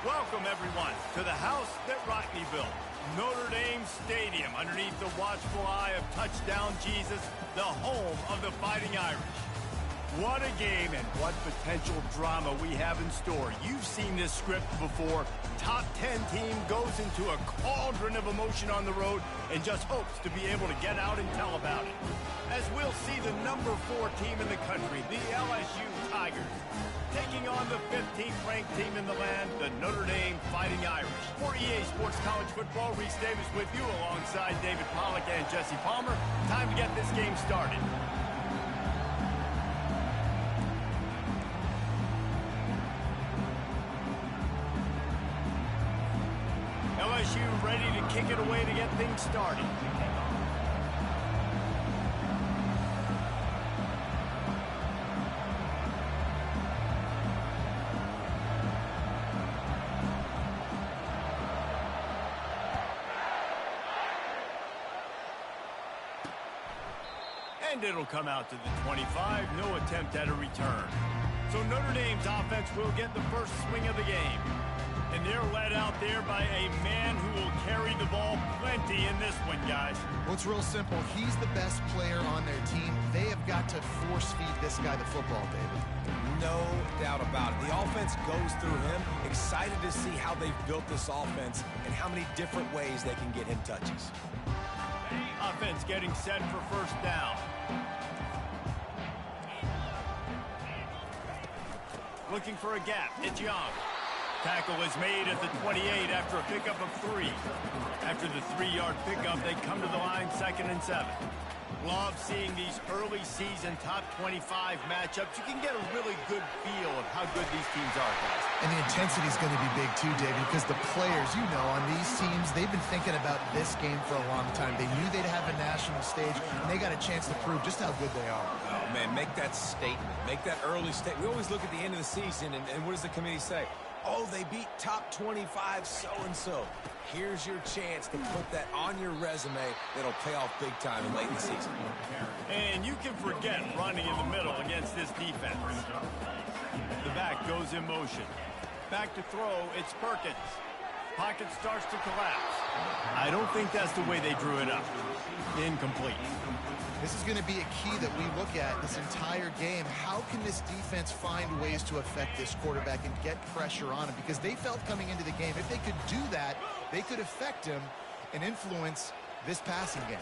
Welcome, everyone, to the house that Rockney built, Notre Dame Stadium, underneath the watchful eye of Touchdown Jesus, the home of the Fighting Irish. What a game and what potential drama we have in store. You've seen this script before. Top 10 team goes into a cauldron of emotion on the road and just hopes to be able to get out and tell about it. As we'll see the number 4 team in the country, the LSU Tigers, taking on the 15th ranked team in the land, the Notre Dame Fighting Irish. For EA Sports College Football, Reese Davis with you alongside David Pollack and Jesse Palmer. Time to get this game started. LSU ready to kick it away to get things started. And it'll come out to the 25, no attempt at a return. So Notre Dame's offense will get the first swing of the game. And they're led out there by a man who will carry the ball plenty in this one, guys. Well, it's real simple. He's the best player on their team. They have got to force-feed this guy the football, David. No doubt about it. The offense goes through him. Excited to see how they've built this offense and how many different ways they can get him touches. Offense getting set for first down. Looking for a gap. It's Young. Tackle is made at the 28 after a pickup of 3. After the 3-yard pickup, they come to the line 2nd and 7. Love seeing these early season top 25 matchups. You can get a really good feel of how good these teams are, guys. And the intensity is going to be big too, David, because the players, you know, on these teams, they've been thinking about this game for a long time. They knew they'd have a national stage, and they got a chance to prove just how good they are. Oh, man, make that statement. Make that early statement. We always look at the end of the season, and what does the committee say? Oh, they beat top 25 so-and-so. Here's your chance to put that on your resume that'll pay off big time in late in the season. And you can forget running in the middle against this defense. The back goes in motion. Back to throw, it's Perkins. Pocket starts to collapse. I don't think that's the way they drew it up. Incomplete. This is going to be a key that we look at this entire game. How can this defense find ways to affect this quarterback and get pressure on him? Because they felt coming into the game, if they could do that, they could affect him and influence this passing game.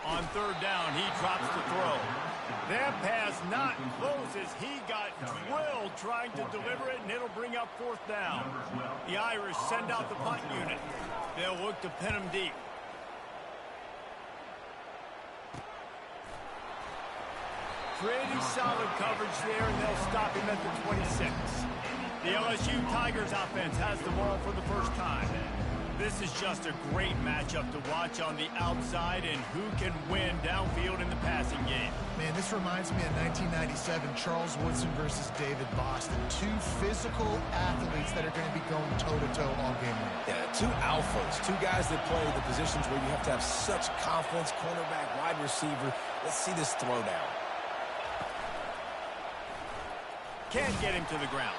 On 3rd down, he drops the throw. That pass not close as he got drilled trying to deliver it, and it'll bring up 4th down. The Irish send out the punt unit. They'll look to pin him deep. Pretty solid coverage there, and they'll stop him at the 26. The LSU Tigers offense has the ball for the first time. This is just a great matchup to watch on the outside, and who can win downfield in the passing game. Man, this reminds me of 1997, Charles Woodson versus David Boston. 2 physical athletes that are going to be going toe-to-toe all game long. Yeah, 2 alphas, 2 guys that play the positions where you have to have such confidence, cornerback, wide receiver. Let's see this throwdown. Can't get him to the ground.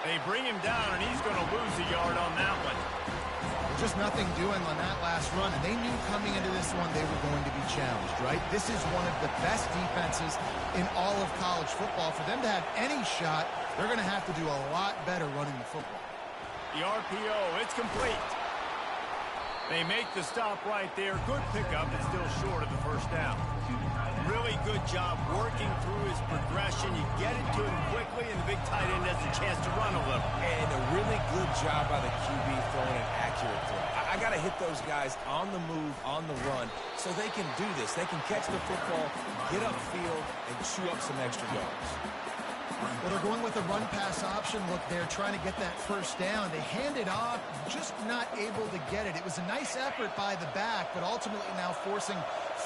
They bring him down, and he's going to lose a yard on that one. Just nothing doing on that last run, and they knew coming into this one they were going to be challenged, right? This is one of the best defenses in all of college football. For them to have any shot, they're going to have to do a lot better running the football. The RPO, it's complete. They make the stop right there. Good pickup, but still short of the first down. Really good job working through his progression. You get it to him quickly, and the big tight end has a chance to run a little. And a really good job by the QB throwing an accurate throw. I got to hit those guys on the move, on the run, so they can do this. They can catch the football, get upfield, and chew up some extra yards. Well, they're going with a run-pass option. Look, they're trying to get that first down. They hand it off, just not able to get it. It was a nice effort by the back, but ultimately now forcing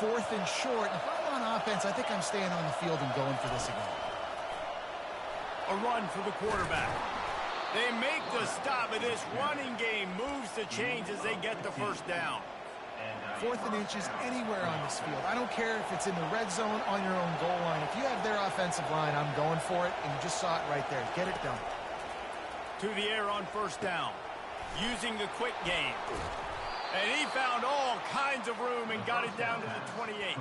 4th and short. If I'm on offense, I think I'm staying on the field and going for this again. A run for the quarterback. They make the stop, and this running game moves the chains as they get the first down. 4th and inches anywhere on this field. I don't care if it's in the red zone, on your own goal line. If you have their offensive line, I'm going for it, and you just saw it right there. Get it done. to the air on first down, using the quick game. And he found all kinds of room and got it down to the 28.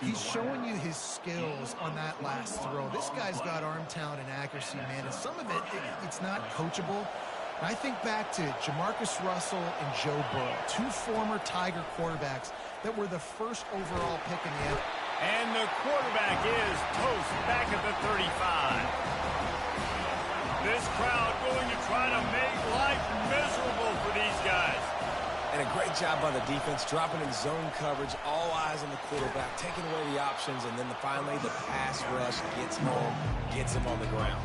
He's showing you his skills on that last throw. This guy's got arm talent and accuracy, man. And some of it's not coachable. I think back to Jamarcus Russell and Joe Burrow, two former Tiger quarterbacks that were the first overall pick in the NFL. And the quarterback is toast back at the 35. This crowd going to try to make life miserable for these guys. And a great job by the defense, dropping in zone coverage, all eyes on the quarterback, taking away the options, and then finally the pass rush gets home, gets him on the ground.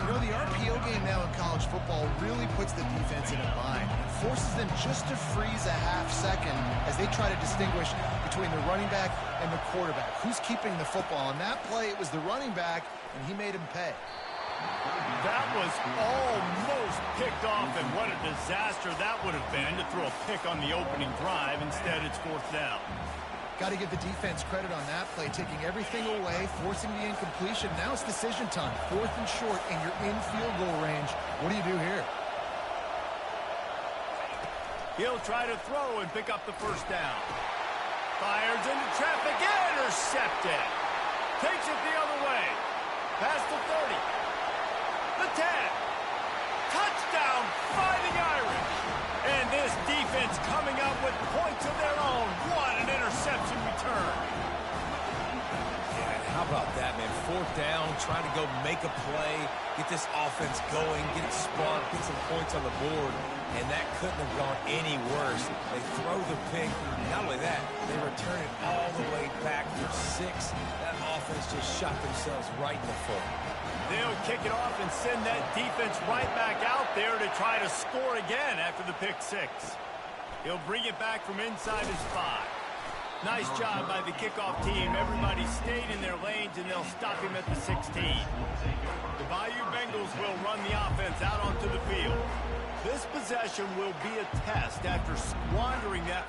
You know, the RPO game now in college football really puts the defense in a bind. It forces them just to freeze a half second as they try to distinguish between the running back and the quarterback. Who's keeping the football? On that play, it was the running back, and he made him pay. That was almost picked off, and what a disaster that would have been to throw a pick on the opening drive. Instead, it's fourth down. Got to give the defense credit on that play, taking everything away, forcing the incompletion. Now it's decision time. Fourth and short, and you're in field goal range. What do you do here? He'll try to throw and pick up the first down. Fires into traffic, intercepted. Takes it the other way. Past the 30. The 10. Touchdown, Fighting Irish. And this defense coming up with points of their own. What an interception return. Yeah, and how about that, man? Fourth down, trying to go make a play, get this offense going, get it sparked, get some points on the board, and that couldn't have gone any worse. They throw the pick. Not only that, they return it all the way back for 6. That offense just shot themselves right in the foot. They'll kick it off and send that defense right back out there to try to score again after the pick 6. He'll bring it back from inside his 5. Nice job by the kickoff team. Everybody stayed in their lanes, and they'll stop him at the 16. The Bayou Bengals will run the offense out onto the field. This possession will be a test after squandering that.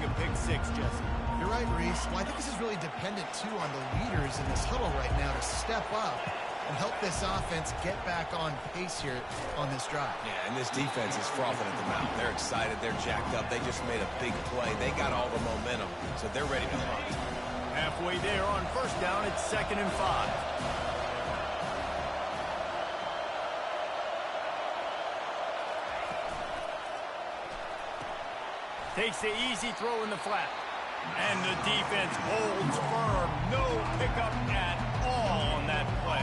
A pick 6, Jesse. You're right, Reese. Well, I think this is really dependent, too, on the leaders in this huddle right now to step up and help this offense get back on pace here on this drive. Yeah, and this defense is frothing at the mouth. They're excited. They're jacked up. They just made a big play. They got all the momentum, so they're ready to hunt. Halfway there on first down, it's 2nd and 5. Takes the easy throw in the flat. And the defense holds firm. No pickup at all on that play.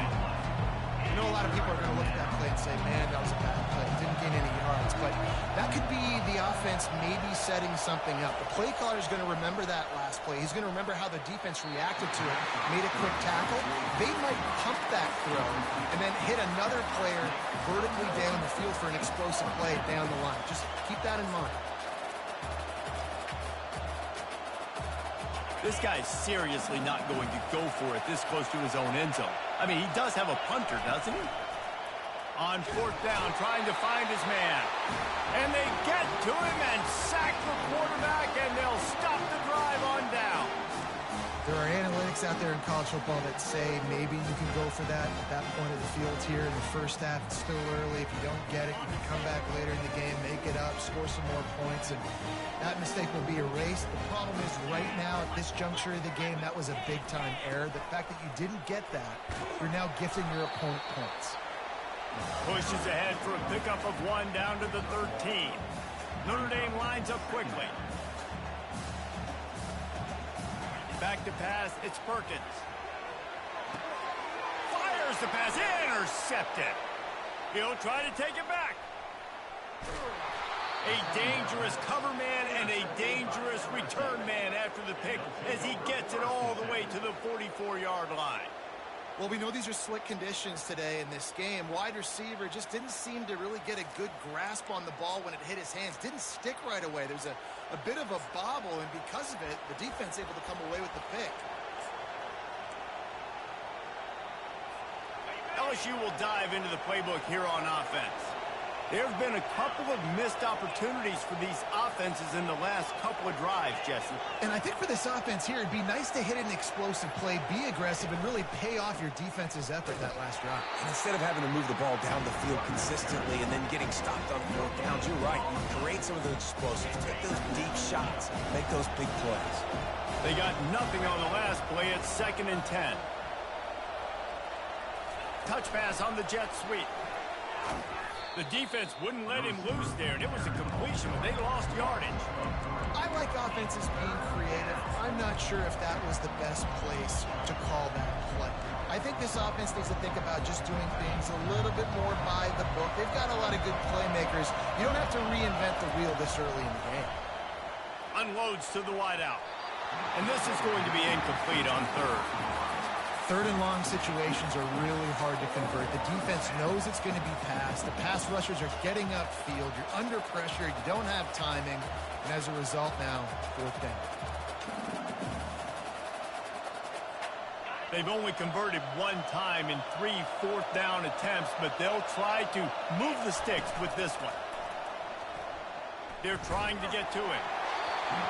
You know, a lot of people are going to look at that play and say, man, that was a bad play. Didn't gain any yards. But that could be the offense maybe setting something up. The play caller is going to remember that last play. He's going to remember how the defense reacted to it, made a quick tackle. They might pump that throw and then hit another player vertically down the field for an explosive play down the line. Just keep that in mind. This guy's seriously not going to go for it this close to his own end zone. I mean, he does have a punter, doesn't he? On fourth down, trying to find his man. And they get to him and sack the quarterback, and they'll stop the drive on down. There are analytics out there in college football that say maybe you can go for that at that point of the field here in the first half. It's still early. If you don't get it, you can come back later in the game, make it up, score some more points, and that mistake will be erased. The problem is right now at this juncture of the game, that was a big-time error. The fact that you didn't get that, you're now gifting your opponent points. Pushes ahead for a pickup of 1 down to the 13. Notre Dame lines up quickly. Back to pass, it's Perkins. Fires the pass, intercepted. He'll try to take it back. A dangerous cover man and a dangerous return man after the pick as he gets it all the way to the 44-yard line. Well, we know these are slick conditions today in this game. Wide receiver just didn't seem to really get a good grasp on the ball when it hit his hands. Didn't stick right away. There's a bit of a bobble, and because of it, the defense able to come away with the pick. LSU will dive into the playbook here on offense. There have been a couple of missed opportunities for these offenses in the last couple of drives, Jesse. And I think for this offense here, it'd be nice to hit an explosive play, be aggressive, and really pay off your defense's effort that last drive. And instead of having to move the ball down the field consistently and then getting stopped on 4th downs, you're right. You create some of those explosives, take those deep shots, make those big plays. They got nothing on the last play at 2nd and 10. Touch pass on the jet sweep. The defense wouldn't let him loose there, and it was a completion, but they lost yardage. I like offenses being creative. I'm not sure if that was the best place to call that play. I think this offense needs to think about just doing things a little bit more by the book. They've got a lot of good playmakers. You don't have to reinvent the wheel this early in the game. Unloads to the wideout. And this is going to be incomplete on 3rd. 3rd and long situations are really hard to convert. The defense knows it's going to be passed. The pass rushers are getting upfield. You're under pressure. You don't have timing. And as a result now, 4th down. They've only converted 1 time in 3 4th down attempts, but they'll try to move the sticks with this one. They're trying to get to it.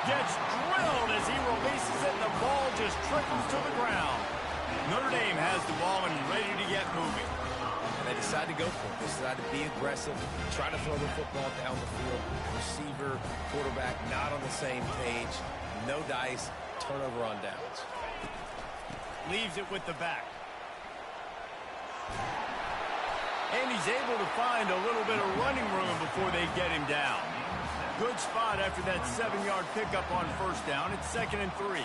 Gets drilled as he releases it, and the ball just trickles to the ground. Notre Dame has the ball and ready to get moving. And they decide to go for it. They decide to be aggressive, try to throw the football down the field. Receiver, quarterback, not on the same page. No dice, turnover on downs. Leaves it with the back. And he's able to find a little bit of running room before they get him down. Good spot after that 7-yard pickup on 1st down. It's 2nd and 3.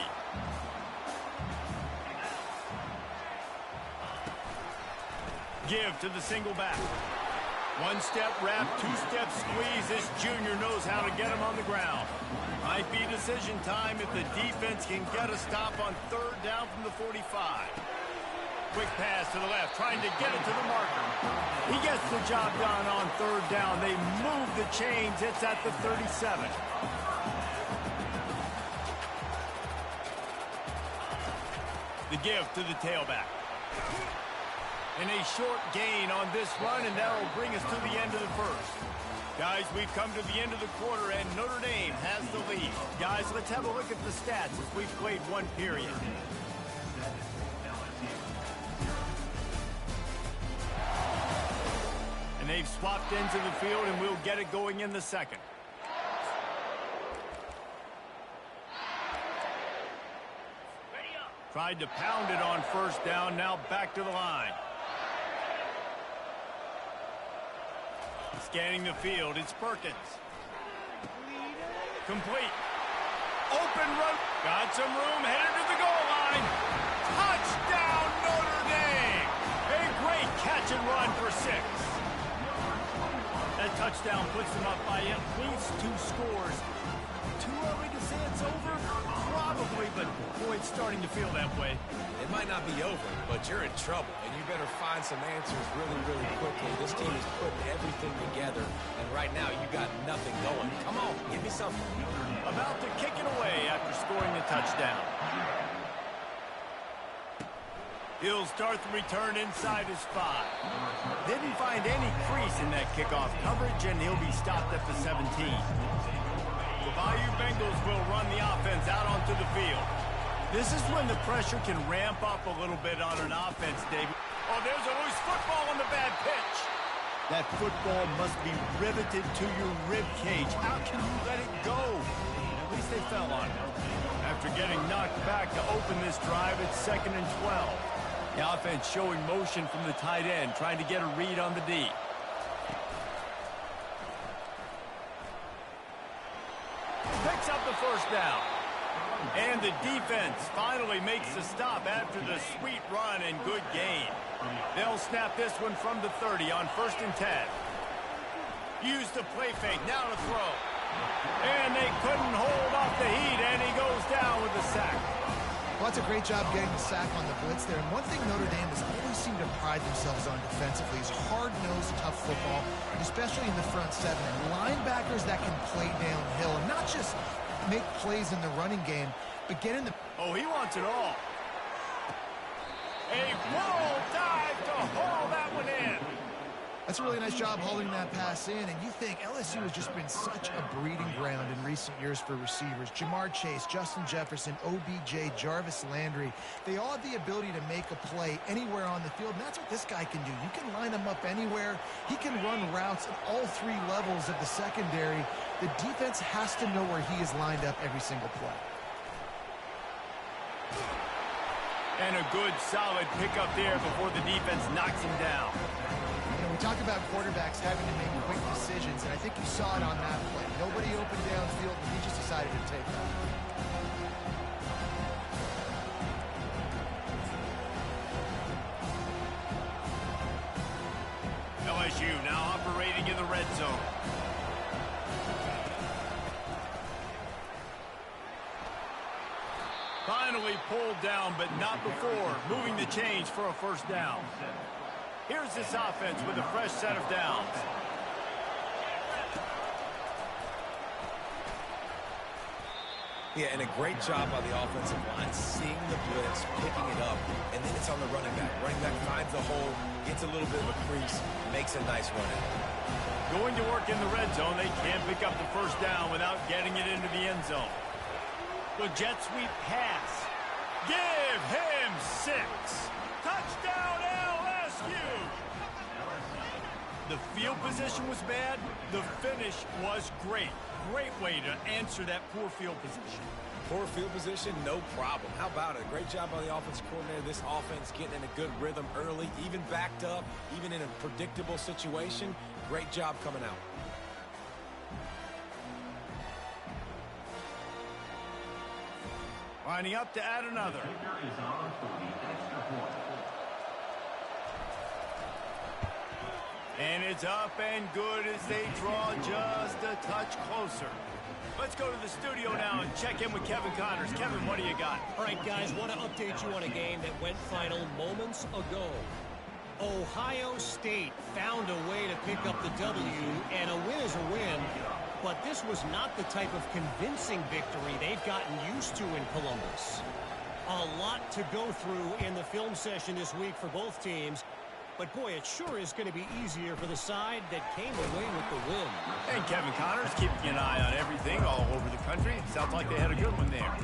Give to the single back. 1-step wrap, 2-step squeeze. This junior knows how to get him on the ground. Might be decision time if the defense can get a stop on 3rd down from the 45. Quick pass to the left, trying to get it to the marker. He gets the job done on 3rd down. They move the chains. It's at the 37. The give to the tailback. And a short gain on this run, and that will bring us to the end of the 1st. Guys, we've come to the end of the quarter, and Notre Dame has the lead. Guys, let's have a look at the stats as we've played 1 period. And they've swapped into the field, and we'll get it going in the 2nd. Tried to pound it on 1st down, now back to the line. Scanning the field, it's Perkins. Complete. Open run. Got some room, headed to the goal line. Touchdown, Notre Dame. A great catch and run for 6. That touchdown puts them up by at least 2 scores. Too early to say it's over? Probably, but boy, it's starting to feel that way. It might not be over, but you're in trouble, and you better find some answers really, really quickly. This team is putting everything together, and right now you got nothing going. Come on, give me something. About to kick it away after scoring the touchdown. He'll start the return inside his 5. Didn't find any crease in that kickoff coverage, and he'll be stopped at the 17. The Bayou Bengals will run the offense out onto the field. This is when the pressure can ramp up a little bit on an offense, David. Oh, there's a loose football on the bad pitch. That football must be riveted to your rib cage. How can you let it go? At least they fell on it. After getting knocked back to open this drive, it's 2nd and 12. The offense showing motion from the tight end, trying to get a read on the D. Picks up the 1st down. And the defense finally makes the stop after the sweet run and good gain. They'll snap this one from the 30 on 1st and 10. Use the play fake, now to throw. And they couldn't hold off the heat, and he goes down with the sack. Well, that's a great job getting the sack on the blitz there. And one thing Notre Dame has always seemed to pride themselves on defensively is hard-nosed, tough football, especially in the front 7. And linebackers that can play downhill and not just make plays in the running game, but get in the... Oh, he wants it all. A full dive to haul that one in. That's a really nice job holding that pass in, and you think LSU has just been such a breeding ground in recent years for receivers. Jamar Chase, Justin Jefferson, OBJ, Jarvis Landry, they all have the ability to make a play anywhere on the field, and that's what this guy can do. You can line him up anywhere. He can run routes at all three levels of the secondary. The defense has to know where he is lined up every single play. And a good, solid pickup there before the defense knocks him down. You know, we talk about quarterbacks having to make quick decisions, and I think you saw it on that play. Nobody opened downfield, and he just decided to take that. LSU now operating in the red zone. Finally pulled down, but not before moving the chains for a first down. Here's this offense with a fresh set of downs. Yeah, and a great job by the offensive line, seeing the blitz, picking it up, and then it's on the running back. Running back finds the hole, gets a little bit of a crease, makes a nice run out. Going to work in the red zone, they can't pick up the first down without getting it into the end zone. The jet sweep pass. Give him 6. Touchdown LSU! The field position was bad. The finish was great. Great way to answer that poor field position. Poor field position, no problem. How about it? Great job by the offensive coordinator. This offense getting in a good rhythm early, even backed up, even in a predictable situation. Great job coming out. Lining up to add another. And it's up and good as they draw just a touch closer. Let's go to the studio now and check in with Kevin Connors. Kevin, what do you got? All right, guys, want to update you on a game that went final moments ago. Ohio State found a way to pick up the W, and a win is a win. But this was not the type of convincing victory they've gotten used to in Columbus. A lot to go through in the film session this week for both teams. But, boy, it sure is going to be easier for the side that came away with the win. And Kevin Connors keeping an eye on everything all over the country. Sounds like they had a good one there.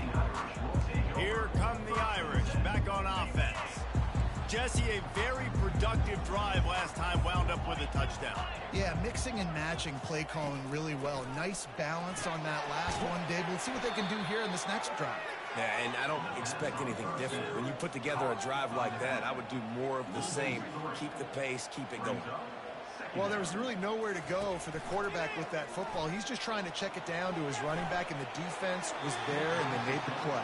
Here come the Irish back on offense. Jesse, a very productive drive last time, wound up with a touchdown. Yeah, mixing and matching play calling really well. Nice balance on that last one, Dave. Let's see what they can do here in this next drive. Yeah, and I don't expect anything different. When you put together a drive like that, I would do more of the same. Keep the pace, keep it going. Well, there was really nowhere to go for the quarterback with that football. He's just trying to check it down to his running back, and the defense was there, and they made the play.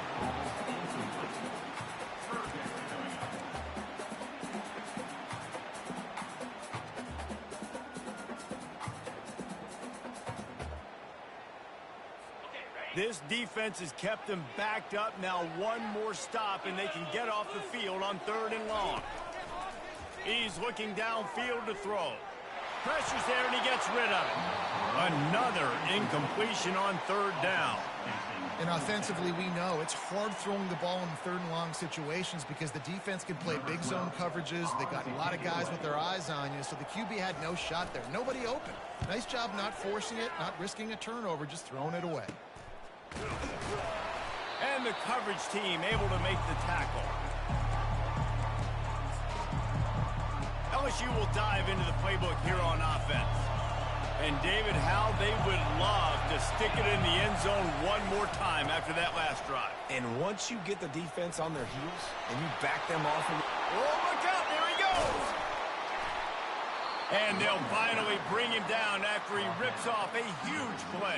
This defense has kept them backed up. Now one more stop, and they can get off the field on 3rd and long. He's looking downfield to throw. Pressure's there, and he gets rid of it. Another incompletion on 3rd down. And offensively, we know it's hard throwing the ball in 3rd and long situations because the defense can play big zone coverages. They got a lot of guys with their eyes on you, so the QB had no shot there. Nobody open. Nice job not forcing it, not risking a turnover, just throwing it away. And the coverage team able to make the tackle. LSU will dive into the playbook here on offense. And David, how they would love to stick it in the end zone one more time after that last drive. And once you get the defense on their heels and you back them off. Oh, look out, there he goes. And they'll finally bring him down after he rips off a huge play.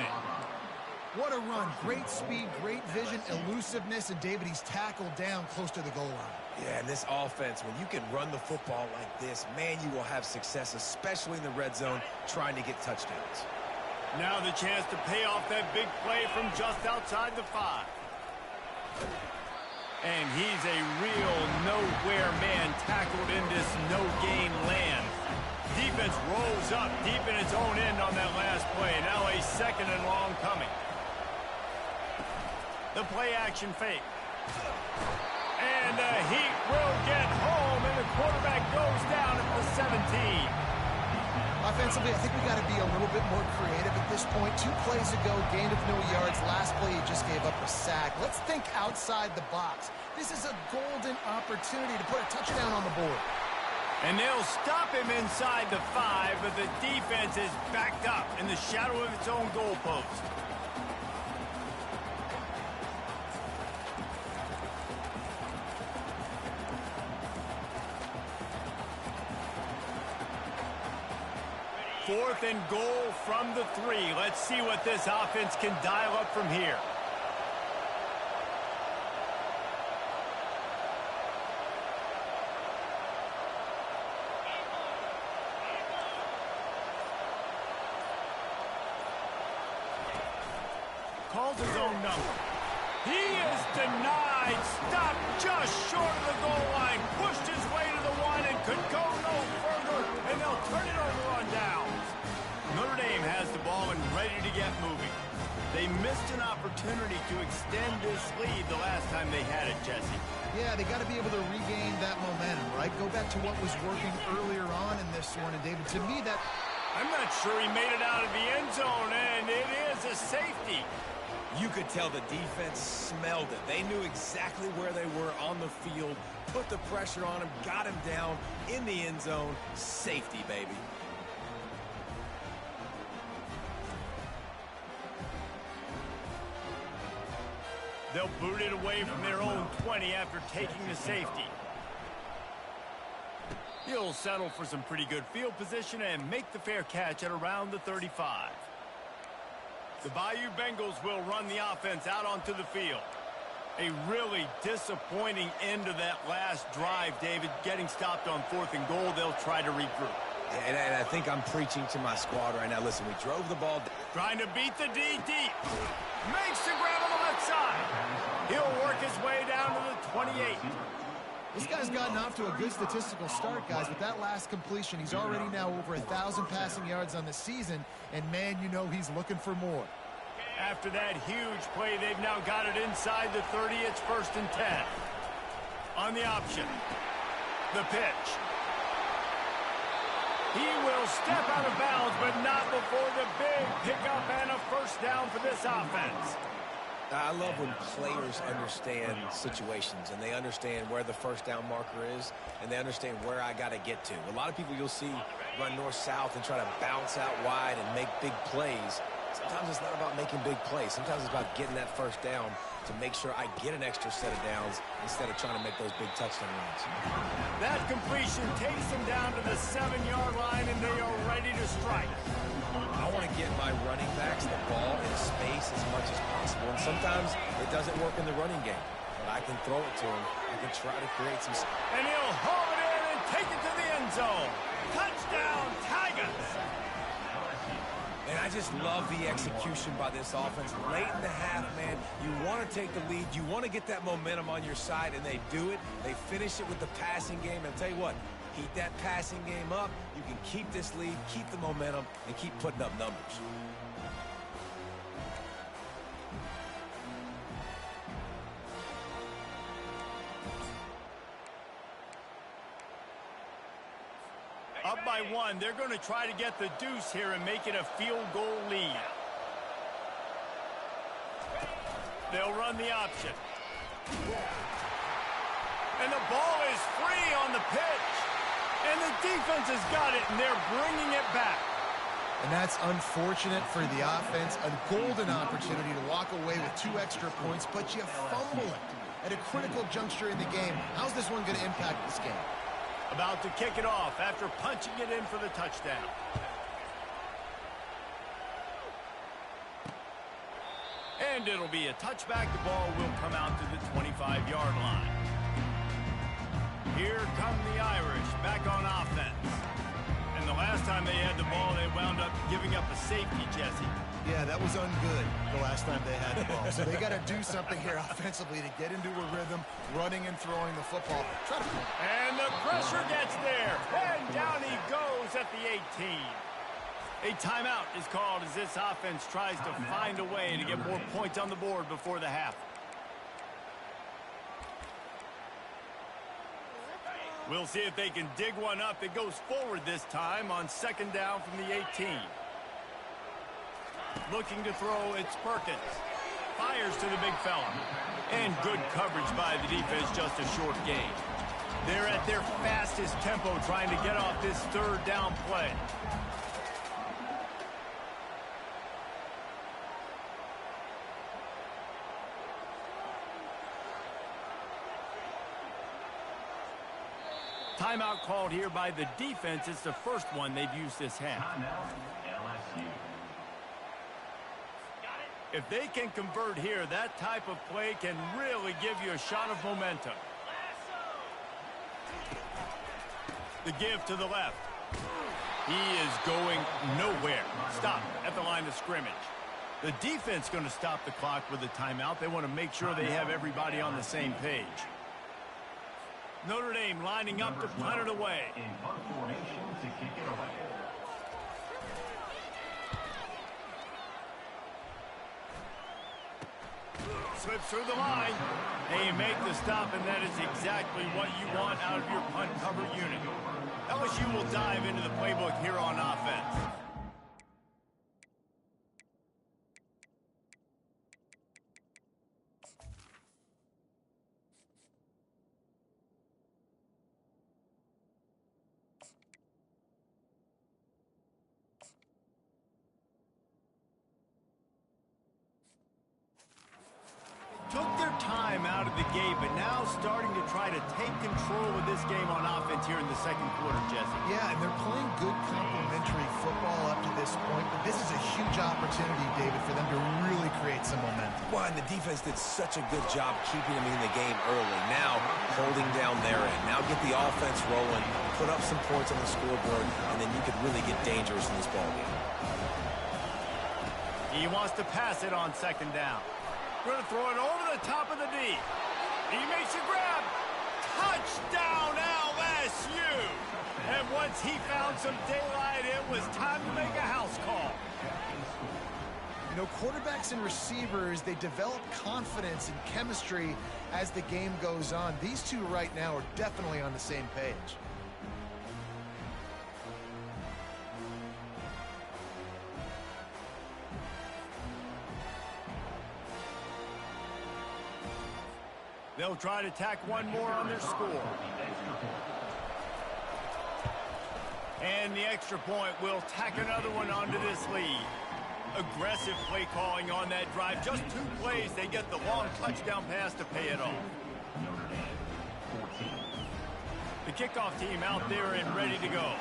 What a run. Great speed, great vision, elusiveness, and David, he's tackled down close to the goal line. Yeah, and this offense, when you can run the football like this, man, you will have success, especially in the red zone, trying to get touchdowns. Now the chance to pay off that big play from just outside the 5. And he's a real nowhere man tackled in this no-gain land. Defense rolls up deep in its own end on that last play. Now a 2nd and long coming. The play action fake. And the Heat will get home, and the quarterback goes down at the 17. Offensively, I think we got to be a little bit more creative at this point. 2 plays ago, gain of no yards. Last play, he just gave up a sack. Let's think outside the box. This is a golden opportunity to put a touchdown on the board. And they'll stop him inside the 5, but the defense is backed up in the shadow of its own goalpost. Fourth and goal from the 3. Let's see what this offense can dial up from here. Calls his own number. He is denied. Stopped just short of the goal line. Pushed his way to the 1 and could go no further. And they'll turn it over on downs. Notre Dame has the ball and ready to get moving. They missed an opportunity to extend this lead the last time they had it, Jesse. Yeah, they got to be able to regain that momentum, right? Go back to what was working earlier on in this one. And, David, to me, that... I'm not sure he made it out of the end zone, and it is a safety. You could tell the defense smelled it. They knew exactly where they were on the field, put the pressure on him, got him down in the end zone. Safety, baby. They'll boot it away from their own 20 after taking the safety. He'll settle for some pretty good field position and make the fair catch at around the 35. The Bayou Bengals will run the offense out onto the field. A really disappointing end to that last drive, David. Getting stopped on 4th and goal, they'll try to regroup. And I think I'm preaching to my squad right now. Listen, we drove the ball. Trying to beat the D deep. Makes the grab on the left side. He'll work his way down to the 28. This guy's gotten off to a good statistical start, guys. With that last completion, he's already now over 1,000 passing yards on the season. And, man, you know he's looking for more. After that huge play, they've now got it inside the 30. It's 1st and 10. On the option. The pitch. He will step out of bounds, but not before the big pickup and a 1st down for this offense. I love when players understand situations and they understand where the 1st down marker is and they understand where I got to get to. A lot of people you'll see run north-south and try to bounce out wide and make big plays. Sometimes it's not about making big plays. Sometimes it's about getting that 1st down to make sure I get an extra set of downs instead of trying to make those big touchdown runs. That completion takes them down to the 7-yard line, and they are ready to strike. I want to get my running backs the ball in space as much as possible, and sometimes it doesn't work in the running game, but I can throw it to him. I can try to create some... And he'll haul it in and take it to the end zone. Touchdown, Tigers! And I just love the execution by this offense. Late in the half, man, you want to take the lead. You want to get that momentum on your side, and they do it. They finish it with the passing game. And I'll tell you what, keep that passing game up. You can keep this lead, keep the momentum, and keep putting up numbers. Up by 1, they're going to try to get the deuce here and make it a field goal lead. They'll run the option. And the ball is free on the pitch. And the defense has got it, and they're bringing it back. And that's unfortunate for the offense. A golden opportunity to walk away with 2 extra points, but you fumble it at a critical juncture in the game. How's this one going to impact this game? About to kick it off after punching it in for the touchdown. And it'll be a touchback. The ball will come out to the 25-yard line. Here come the Irish back on offense. And the last time they had the ball, they wound up giving up a safety, Jesse. Yeah, that was ungood the last time they had the ball. So they got to do something here offensively to get into a rhythm, running and throwing the football. And the pressure gets there. And down he goes at the 18. A timeout is called as this offense tries to find a way to get more points on the board before the half. We'll see if they can dig one up. It goes forward this time on second down from the 18. Looking to throw, it's Perkins. Fires to the big fella. And good coverage by the defense, just a short gain. They're at their fastest tempo trying to get off this third down play. Timeout called here by the defense. It's the first one they've used this half. LSU. If they can convert here, that type of play can really give you a shot of momentum. The give to the left. He is going nowhere. Stop at the line of scrimmage. The defense going to stop the clock with a timeout. They want to make sure they have everybody on the same page. Notre Dame lining up to punt it away. In punt formation to kick it away. Slips through the line. They make the stop, and that is exactly what you want out of your punt cover unit. LSU will dive into the playbook here on offense. Took their time out of the gate, but now starting to try to take control of this game on offense here in the second quarter, Jesse. Yeah, and they're playing good complementary football up to this point, but this is a huge opportunity, David, for them to really create some momentum. Well, and the defense did such a good job keeping them in the game early. Now, holding down their end. Now get the offense rolling, put up some points on the scoreboard, and then you could really get dangerous in this ballgame. He wants to pass it on second down. Going to throw it over the top of the D. He makes a grab. Touchdown, LSU! And once he found some daylight, it was time to make a house call. You know, quarterbacks and receivers, they develop confidence and chemistry as the game goes on. These two right now are definitely on the same page. They'll try to tack one more on their score. And the extra point will tack another one onto this lead. Aggressive play calling on that drive. Just 2 plays, they get the long touchdown pass to pay it off. The kickoff team out there and ready to go.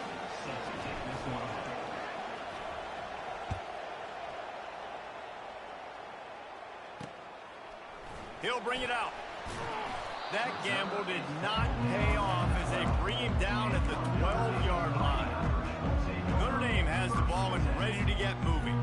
He'll bring it out. That gamble did not pay off as they bring him down at the 12-yard line. Notre Dame has the ball and ready to get moving.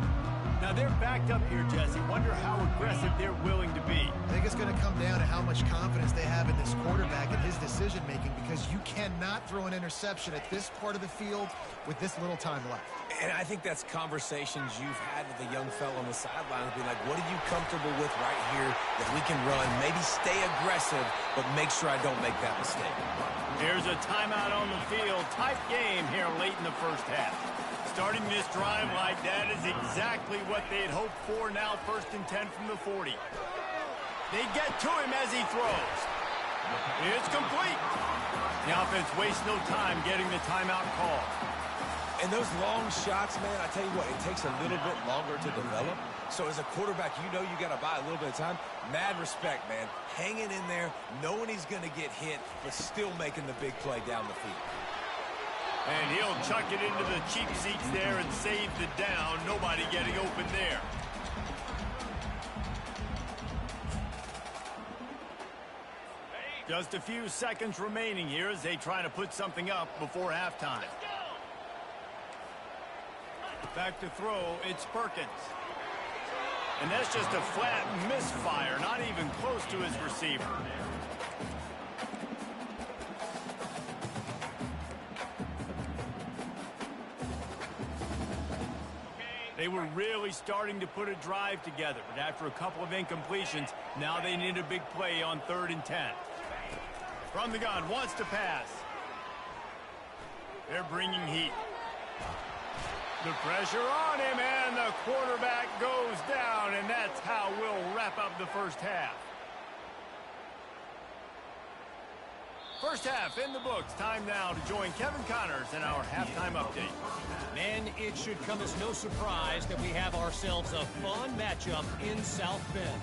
Now they're backed up here, Jesse. Wonder how aggressive they're willing to be. I think it's going to come down to how much confidence they have in this quarterback and his decision-making, because you cannot throw an interception at this part of the field with this little time left. And I think that's conversations you've had with the young fellow on the sidelines. Be like, what are you comfortable with right here that we can run? Maybe stay aggressive, but make sure I don't make that mistake. Here's a timeout on the field. Tight game here late in the first half. Starting this drive like that is exactly what they had hoped for. Now 1st and 10 from the 40. They get to him as he throws. It's complete. The offense wastes no time getting the timeout call. And those long shots, man, I tell you what, it takes a little bit longer to develop. So as a quarterback, you know you got to buy a little bit of time. Mad respect, man. Hanging in there, knowing he's going to get hit, but still making the big play down the field. And he'll chuck it into the cheap seats there and save the down. Nobody getting open there. Just a few seconds remaining here as they try to put something up before halftime. Back to throw, it's Perkins. And that's just a flat misfire, not even close to his receiver. They were really starting to put a drive together, but after a couple of incompletions, now they need a big play on 3rd and 10. From the gun, wants to pass. They're bringing heat. The pressure on him, and the quarterback goes down, and that's how we'll wrap up the first half. First half in the books. Time now to join Kevin Connors in our halftime update. Men, it should come as no surprise that we have ourselves a fun matchup in South Bend.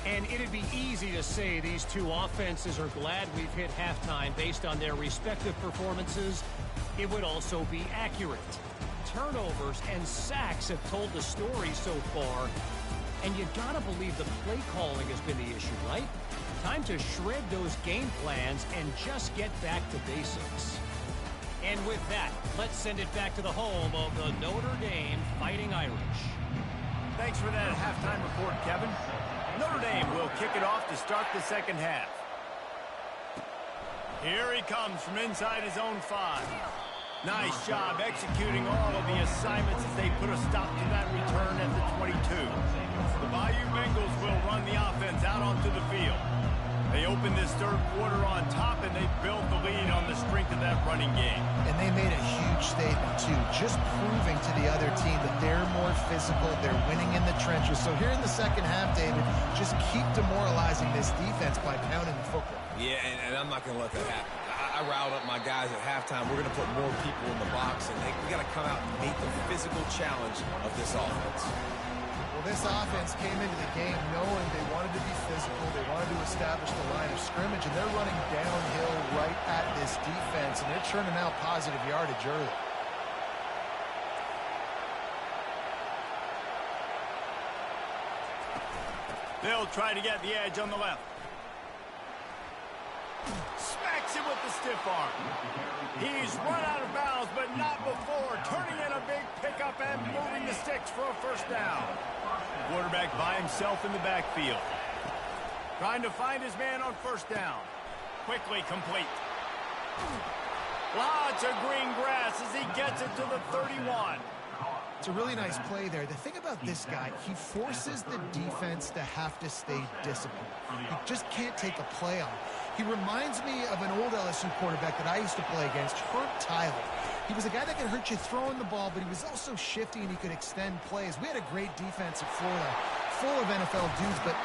And it'd be easy to say these two offenses are glad we've hit halftime based on their respective performances. It would also be accurate. Turnovers and sacks have told the story so far. And you gotta believe the play calling has been the issue, right? Time to shred those game plans and just get back to basics. And with that, let's send it back to the home of the Notre Dame Fighting Irish. Thanks for that halftime report, Kevin. Notre Dame will kick it off to start the second half. Here he comes from inside his own 5. Nice job executing all of the assignments as they put a stop to that return at the 22. The Bayou Bengals will run the offense out onto the field. They open this third quarter on top, and they built the lead on the strength of that running game. And they made a huge statement, too, just proving to the other team that they're more physical, they're winning in the trenches. So here in the second half, David, just keep demoralizing this defense by pounding the football. Yeah, and I'm not going to let that happen. I riled up my guys at halftime. We're going to put more people in the box, and we got to come out and meet the physical challenge of this offense. Well, this offense came into the game knowing they wanted to be physical, they wanted to establish the line of scrimmage, and they're running downhill right at this defense, and they're churning out positive yardage early. They'll try to get the edge on the left. Smacks him with the stiff arm. He's run out of bounds, but not before turning in a big pickup and moving the sticks for a first down. Quarterback by himself in the backfield. Trying to find his man on first down. Quickly complete. Lots of green grass as he gets it to the 31. It's a really nice play there. The thing about this guy, he forces the defense to have to stay disciplined. He just can't take a play on. He reminds me of an old LSU quarterback that I used to play against, Herb Tyler. He was a guy that could hurt you throwing the ball, but he was also shifty and he could extend plays. We had a great defense at Florida, full of NFL dudes, but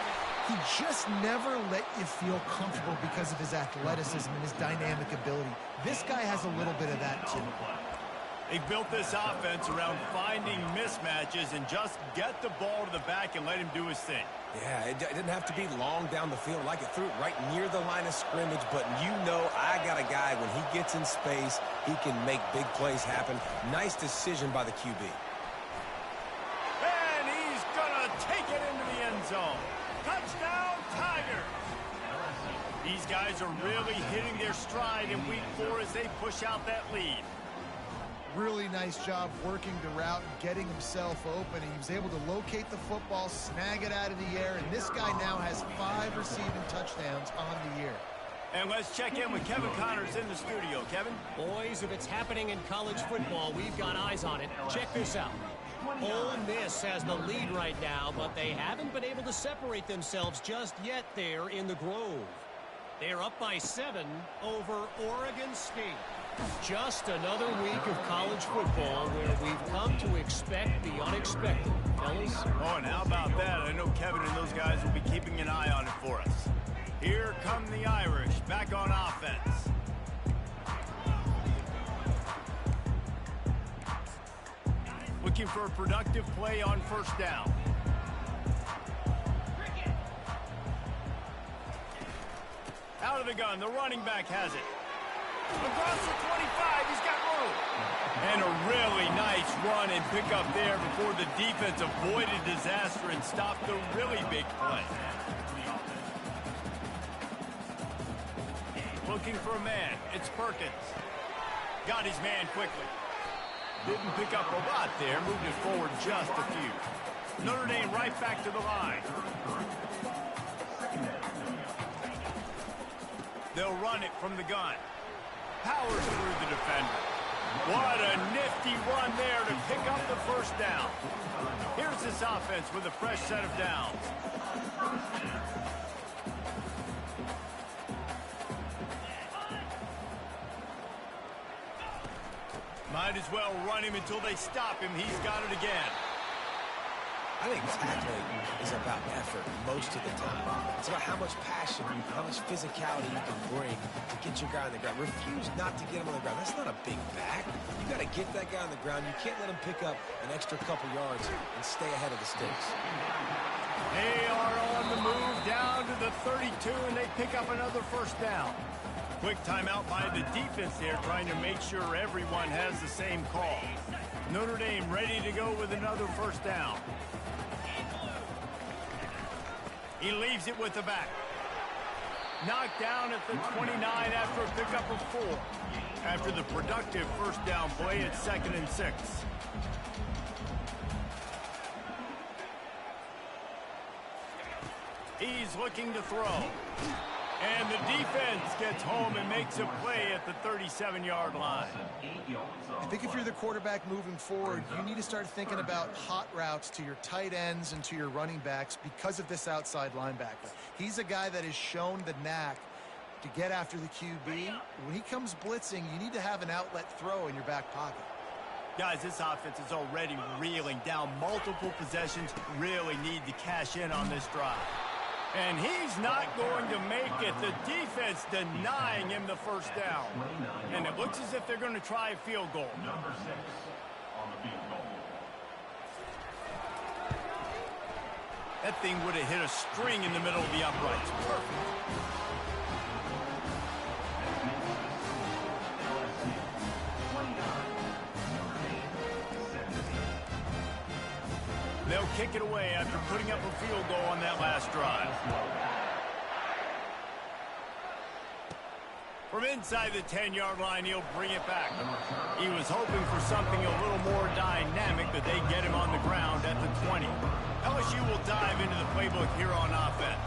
he just never let you feel comfortable because of his athleticism and his dynamic ability. This guy has a little bit of that too. They built this offense around finding mismatches and just get the ball to the back and let him do his thing. Yeah, it didn't have to be long down the field. Like it threw it right near the line of scrimmage, but you know I got a guy, when he gets in space, he can make big plays happen. Nice decision by the QB. And he's going to take it into the end zone. Touchdown, Tigers! These guys are really hitting their stride in week 4 as they push out that lead. Really nice job working the route and getting himself open. He was able to locate the football, snag it out of the air, and this guy now has 5 receiving touchdowns on the year. And let's check in with Kevin Connors in the studio. Kevin? Boys, if it's happening in college football, we've got eyes on it. Check this out. Ole Miss has the lead right now, but they haven't been able to separate themselves just yet there in the Grove. They're up by 7 over Oregon State. Just another week of college football where we've come to expect the unexpected, fellas. Oh, and how about that? I know Kevin and those guys will be keeping an eye on it for us. Here come the Irish, back on offense. Looking for a productive play on first down. Out of the gun, the running back has it. Across the 25, he's got room. And a really nice run and pick up there before the defense avoided disaster and stopped the really big play. Looking for a man. It's Perkins. Got his man quickly. Didn't pick up a lot there. Moved it forward just a few. Notre Dame right back to the line. They'll run it from the gun. Powers through the defender. What a nifty run there to pick up the first down. Here's this offense with a fresh set of downs. Might as well run him until they stop him. He's got it again. I think tackling is about effort most of the time. It's about how much passion, how much physicality you can bring to get your guy on the ground. Refuse not to get him on the ground. That's not a big back. You got to get that guy on the ground. You can't let him pick up an extra couple yards and stay ahead of the sticks. They are on the move down to the 32, and they pick up another first down. Quick timeout by the defense there, trying to make sure everyone has the same call. Notre Dame ready to go with another first down. He leaves it with the back. Knocked down at the 29 after a pickup of 4. After the productive first down play, it's 2nd and 6. He's looking to throw. And the defense gets home and makes a play at the 37-yard line. I think if you're the quarterback moving forward, you need to start thinking about hot routes to your tight ends and to your running backs because of this outside linebacker. He's a guy that has shown the knack to get after the QB. When he comes blitzing, you need to have an outlet throw in your back pocket. Guys, this offense is already reeling down multiple possessions. Really need to cash in on this drive. And he's not going to make it. The defense denying him the first down. And it looks as if they're going to try a field goal. Number 6 on the field goal. That thing would have hit a string in the middle of the uprights. Perfect. They'll kick it away after putting up a field goal on that last drive. From inside the 10-yard line, he'll bring it back. He was hoping for something a little more dynamic, but they get him on the ground at the 20. LSU will dive into the playbook here on offense.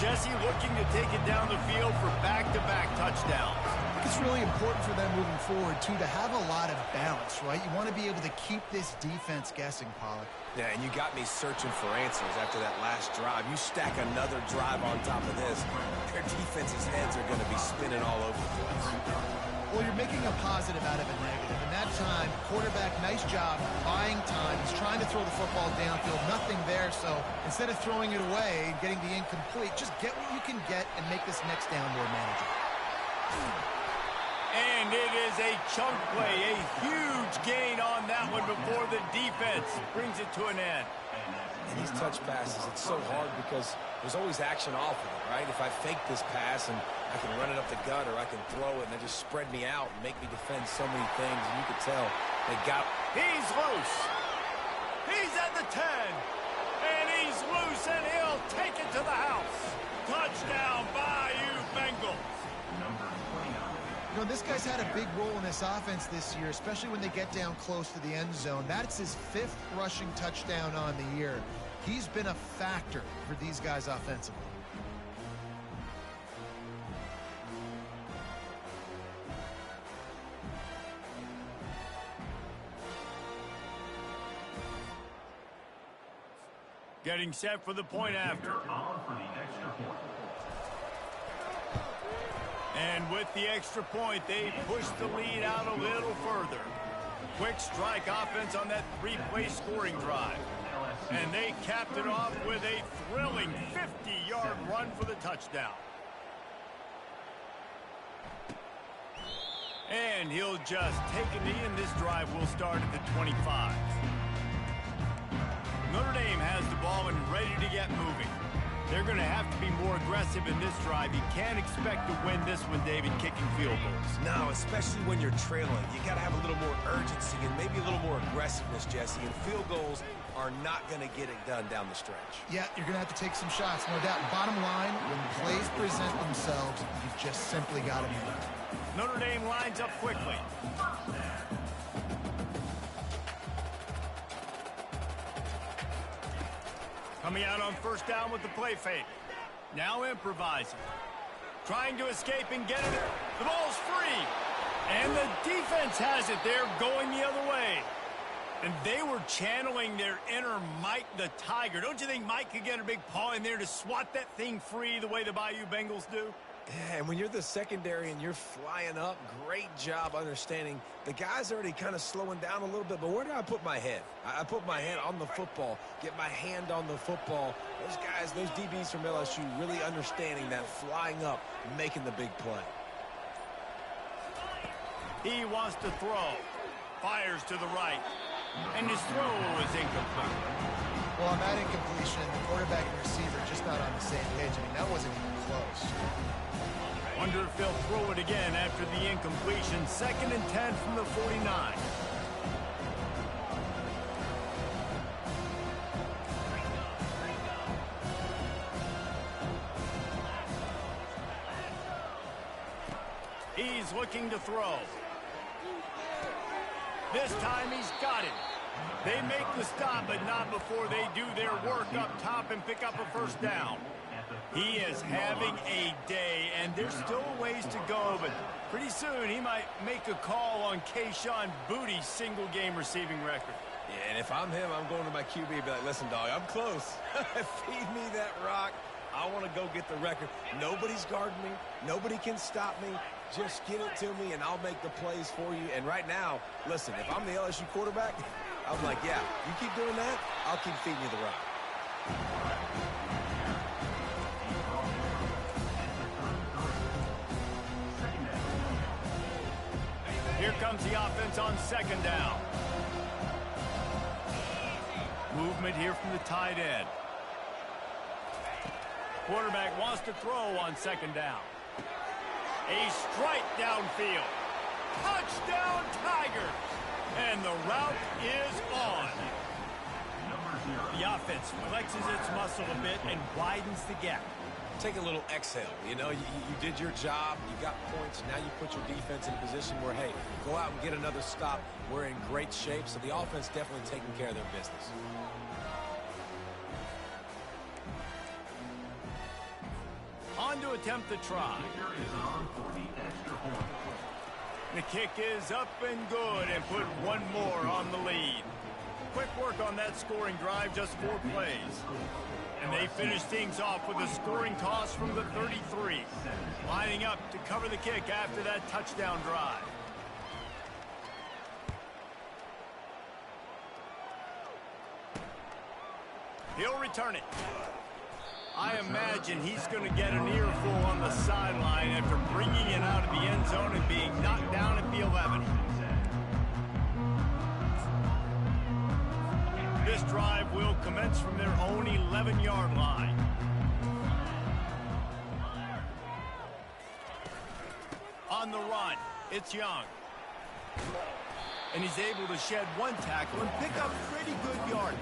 Jesse looking to take it down the field for back-to-back touchdowns. I think it's really important for them moving forward, too, to have a lot of balance, right? You want to be able to keep this defense guessing, Pollack. Yeah, and you got me searching for answers after that last drive. You stack another drive on top of this, their defense's heads are going to be spinning all over the place. Well, you're making a positive out of a negative. And that time, quarterback, nice job buying time. He's trying to throw the football downfield. Nothing there, so instead of throwing it away and getting the incomplete, just get what you can get and make this next down more manageable. And it is a chunk play, a huge gain on that one before the defense brings it to an end. And these touch passes, it's so hard because there's always action off of it, right? If I fake this pass and I can run it up the gut or I can throw it and they just spread me out and make me defend so many things, and you can tell they got... He's loose. He's at the 10. And he's loose, and he'll take it to the house. Touchdown, Bayou Bengals. You know, this guy's had a big role in this offense this year, especially when they get down close to the end zone. That's his 5th rushing touchdown on the year. He's been a factor for these guys offensively. Getting set for the point after. On for the extra point. And with the extra point, they push the lead out a little further. Quick strike offense on that 3-play scoring drive. And they capped it off with a thrilling 50-yard run for the touchdown. And he'll just take a knee, and this drive will start at the 25. Notre Dame has the ball and ready to get moving. They're going to have to be more aggressive in this drive. You can't expect to win this one, David, kicking field goals. No, especially when you're trailing. You got to have a little more urgency and maybe a little more aggressiveness, Jesse. And field goals are not going to get it done down the stretch. Yeah, you're going to have to take some shots, no doubt. Bottom line, when plays present themselves, you just simply got to move. Notre Dame lines up quickly. Coming out on first down with the play fake. Now improvising. Trying to escape and get it. The ball's free. And the defense has it. They're going the other way. And they were channeling their inner Mike the Tiger. Don't you think Mike could get a big paw in there to swat that thing free the way the Bayou Bengals do? Yeah, and when you're the secondary and you're flying up, great job understanding. The guy's already kind of slowing down a little bit, but where do I put my head? I put my head on the football, get my hand on the football. Those guys, those DBs from LSU really understanding that flying up, making the big play. He wants to throw. Fires to the right. And his throw is incomplete. Well, on that incompletion, the quarterback and receiver just not on the same page. I mean, that wasn't even close. Wonder if they'll throw it again after the incompletion. 2nd and 10 from the 49. He's looking to throw. This time he's got it. They make the stop, but not before they do their work up top and pick up a first down. He is having a day, and there's still ways to go, but pretty soon he might make a call on Kayshon Boutte's single-game receiving record. Yeah, and if I'm him, I'm going to my QB and be like, listen, dog, I'm close. Feed me that rock. I want to go get the record. Nobody's guarding me. Nobody can stop me. Just get it to me, and I'll make the plays for you. And right now, listen, if I'm the LSU quarterback, I'm like, yeah, you keep doing that, I'll keep feeding you the rock. Here comes the offense on 2nd down. Movement here from the tight end. Quarterback wants to throw on 2nd down. A strike downfield. Touchdown Tigers! And the route is on. The offense flexes its muscle a bit and widens the gap. Take a little exhale. You know, you did your job. You got points. Now you put your defense in a position where, hey, go out and get another stop. We're in great shape. So the offense definitely taking care of their business. On to attempt the try. The kick is up and good and put one more on the lead. Quick work on that scoring drive, just 4 plays. And they finish things off with a scoring toss from the 33. Lining up to cover the kick after that touchdown drive. He'll return it. I imagine he's going to get an earful on the sideline after bringing it out of the end zone and being knocked down at the 11. This drive will commence from their own 11-yard line. On the run, it's Young. And he's able to shed 1 tackle and pick up pretty good yardage.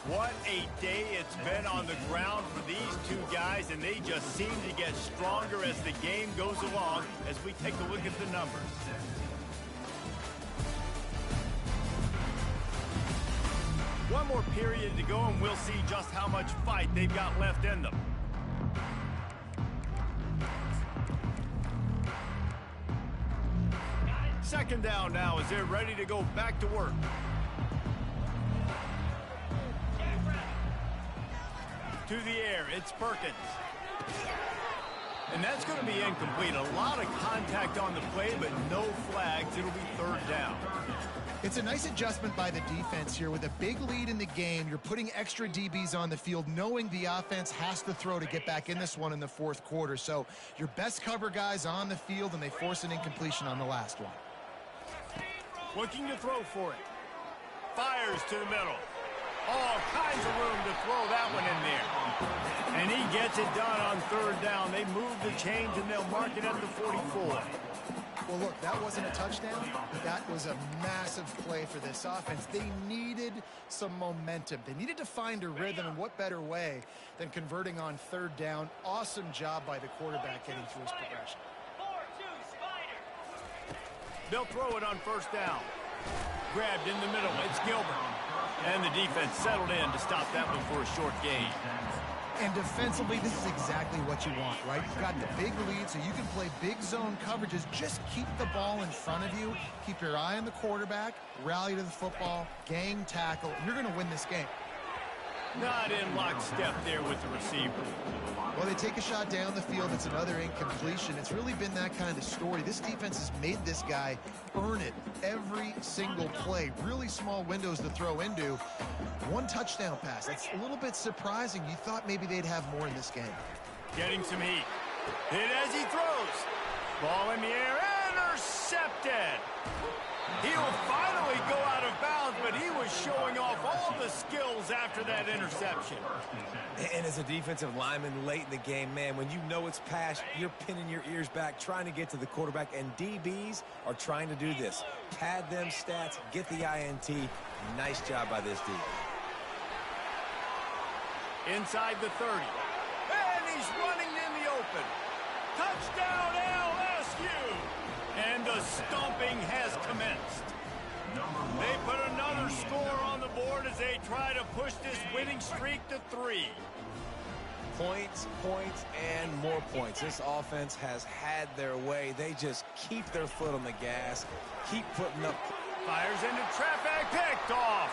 What a day it's been on the ground for these two guys, and they just seem to get stronger as the game goes along as we take a look at the numbers. One more period to go, and we'll see just how much fight they've got left in them. Second down now as they're ready to go back to work. To the air, it's Perkins. And that's going to be incomplete. A lot of contact on the play, but no flags. It'll be 3rd down. It's a nice adjustment by the defense here. With a big lead in the game, you're putting extra DBs on the field, knowing the offense has to throw to get back in this one in the 4th quarter. So your best cover guys on the field, and they force an incompletion on the last one. Looking to throw for it. Fires to the middle. All kinds of room to throw that one in there. And he gets it done on 3rd down. They move the chains, and they'll mark it at the 44. Well, look, that wasn't a touchdown. That was a massive play for this offense. They needed some momentum. They needed to find a rhythm, and what better way than converting on 3rd down. Awesome job by the quarterback getting through his progression. They'll throw it on 1st down. Grabbed in the middle. It's Gilbert. And the defense settled in to stop that one for a short gain. And defensively, this is exactly what you want, right? You've got the big lead, so you can play big zone coverages. Just keep the ball in front of you. Keep your eye on the quarterback. Rally to the football. Gang tackle. You're going to win this game. Not in lockstep there with the receiver. Well, they take a shot down the field. It's another incompletion. It's really been that kind of story. This defense has made this guy earn it every single play. Really small windows to throw into. One touchdown pass. That's a little bit surprising. You thought maybe they'd have more in this game. Getting some heat. Hit as he throws. Ball in the air. Intercepted. He'll finally go out of bounds, but he was showing off all the skills after that interception. And as a defensive lineman late in the game, man, when you know it's past, you're pinning your ears back, trying to get to the quarterback, and DBs are trying to do this. Pad them stats, get the INT. Nice job by this D. Inside the 30. And he's running in the open. Touchdown, LSU! And the stomping has commenced. They put another score on the board as they try to push this winning streak to 3. Points, points, and more points. This offense has had their way. They just keep their foot on the gas, keep putting up. Fires into traffic, picked off.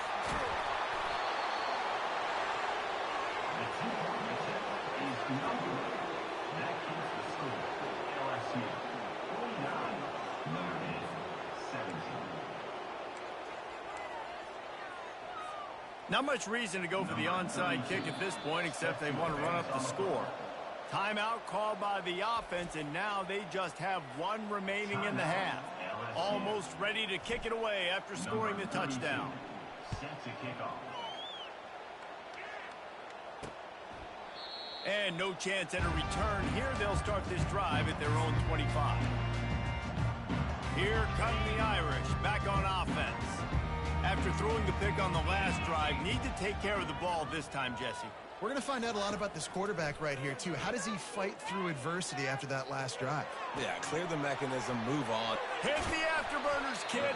That keeps the score. LSU 49, Notre Dame 17. Not much reason to go for the onside kick at this point, except they want to run up the score. Timeout called by the offense, and now they just have one remaining in the half. Almost ready to kick it away after scoring the touchdown. Set to kick off. And no chance at a return here. They'll start this drive at their own 25. Here come the Irish back on offense. After throwing the pick on the last drive, need to take care of the ball this time, Jesse. We're going to find out a lot about this quarterback right here, too. How does he fight through adversity after that last drive? Yeah, clear the mechanism, move on. Hit the afterburners, kid.